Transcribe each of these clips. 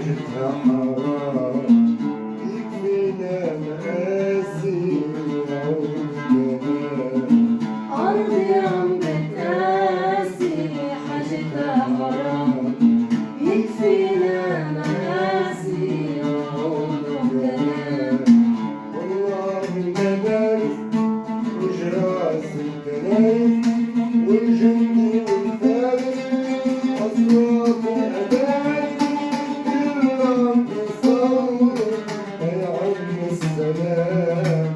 حاجتها حرام يكفينا مآسي وعودنا أرض عم بتقاسي حاجتها حرام يكفينا مآسي وعودنا والله المدارس وجراس الكنايس والجندي والفارس أصوات الأذان كلهم تصور يعم السلام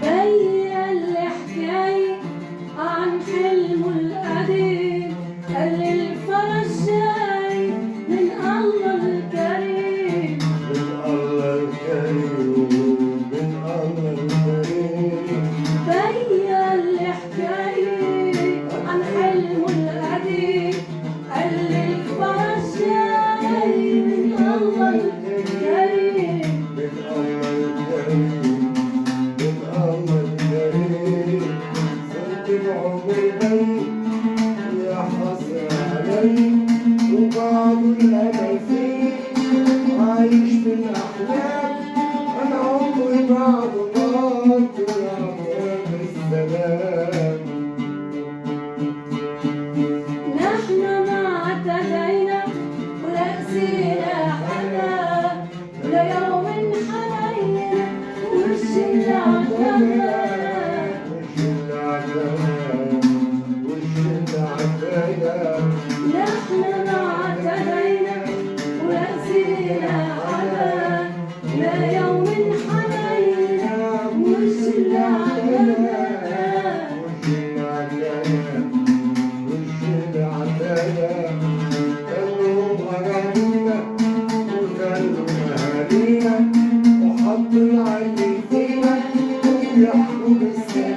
بيا اللي حكاي عن حلمه القديم قال لي الفرج جاي من الله الكريم من الله الكريم من الله الكريم بيا اللي حكاي عن حلمه القديم قال لي الفرج جاي من الله الكريم من الله الكريم من الله الكريم صرت بعمر بني يا حسرة علي وبعد الأمل فيه عايش بالأحلام أنا عمري بعد الله طول عمري بالسلام نحن ما اعتدينا ولا أسينا حدا ولا يوم حنينا وش اللي عتبنا وش اللي عتبنا نحن ما اعتدينا ولا أسينا حدا ولا يوم حنينا وش اللي عتبنا وحط العين فينا ويحكوا بالسلام